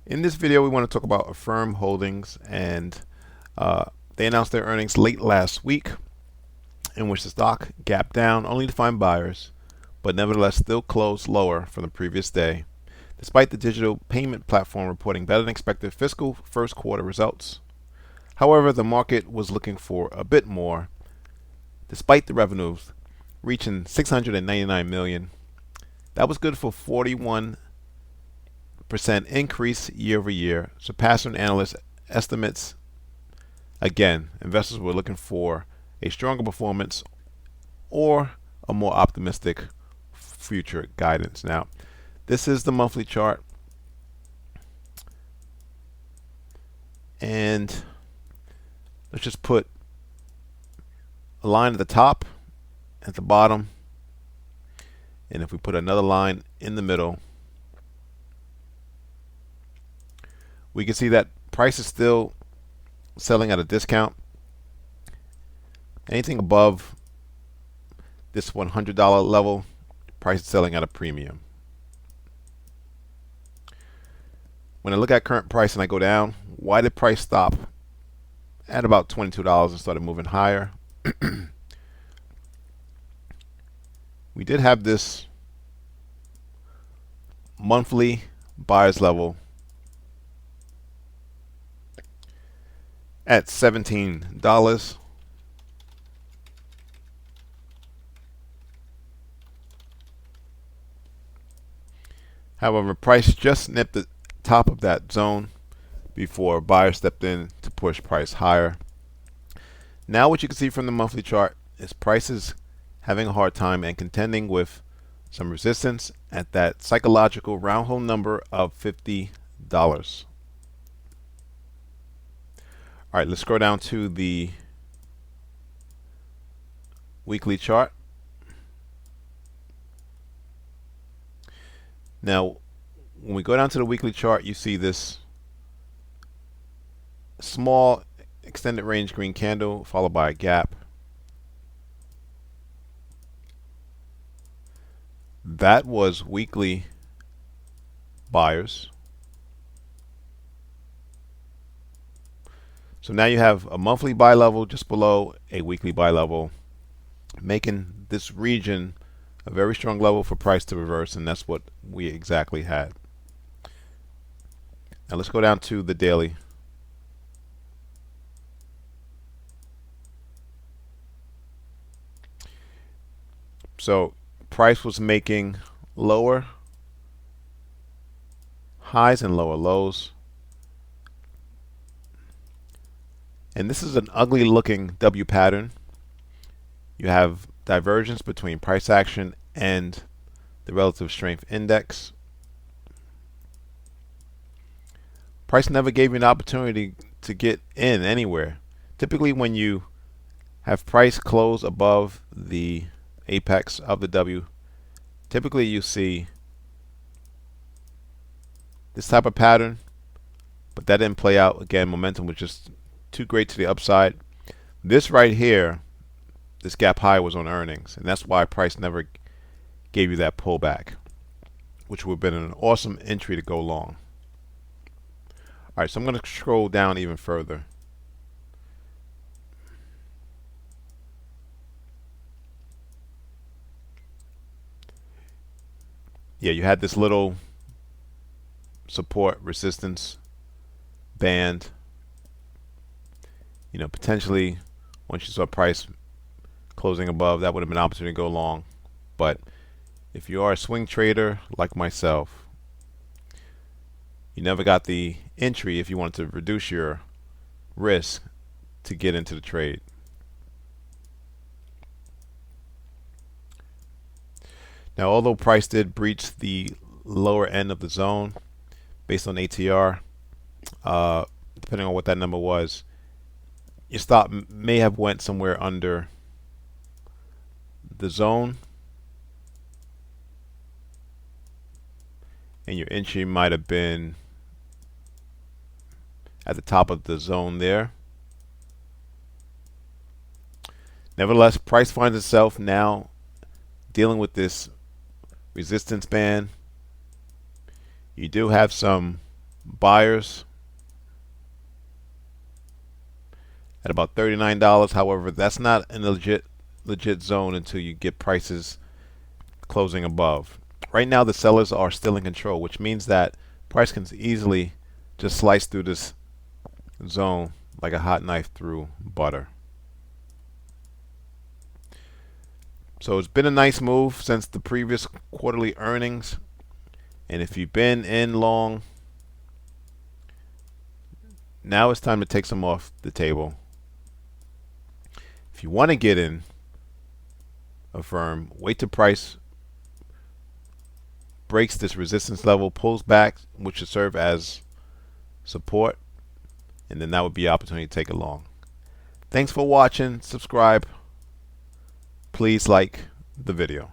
In this video, we want to talk about Affirm Holdings, and they announced their earnings late last week, in which the stock gapped down only to find buyers, but nevertheless still closed lower from the previous day, despite the digital payment platform reporting better than expected fiscal first quarter results. However, the market was looking for a bit more, despite the revenues reaching $699 million. That was good for 41% increase year over year, surpassing analyst estimates. Again, investors were looking for a stronger performance or a more optimistic future guidance. Now, this is the monthly chart, and let's just put a line at the top, at the bottom, and if we put another line in the middle, we can see that price is still selling at a discount. Anything above this $100 level, price is selling at a premium. When I look at current price and I go down, why did price stop at about $22 and started moving higher? We did have this monthly buyers level at $17. However, price just nipped the top of that zone before buyers stepped in to push price higher. Now what you can see from the monthly chart is prices having a hard time and contending with some resistance at that psychological round hole number of $50. All right, let's scroll down to the weekly chart. Now, when we go down to the weekly chart, you see this small extended range green candle followed by a gap. That was weekly buyers. So now you have a monthly buy level just below a weekly buy level, making this region a very strong level for price to reverse, and that's what we exactly had. Now let's go down to the daily. So price was making lower highs and lower lows. And this is an ugly looking W pattern. You have divergence between price action and the relative strength index. Price never gave you an opportunity to get in anywhere. Typically when you have price close above the apex of the W, typically you see this type of pattern, but that didn't play out. Again, momentum was just too great to the upside. This right here, this gap high, was on earnings, and that's why price never gave you that pullback, which would have been an awesome entry to go long. All right, so I'm going to scroll down even further. Yeah, you had this little support resistance band. You know, potentially once you saw price closing above, that would have been an opportunity to go long. But if you are a swing trader like myself, you never got the entry if you wanted to reduce your risk to get into the trade. Now, although price did breach the lower end of the zone based on ATR, depending on what that number was, your stop may have went somewhere under the zone, and your entry might have been at the top of the zone there. Nevertheless, price finds itself now dealing with this resistance band. You do have some buyers at about $39. However, that's not a legit zone until you get prices closing above. Right now, the sellers are still in control, which means that price can easily just slice through this zone like a hot knife through butter. So it's been a nice move since the previous quarterly earnings. And if you've been in long, now it's time to take some off the table. If you want to get in Affirm, wait till price breaks this resistance level, pulls back, which should serve as support, and then that would be an opportunity to take it long. Thanks for watching. Subscribe. Please like the video.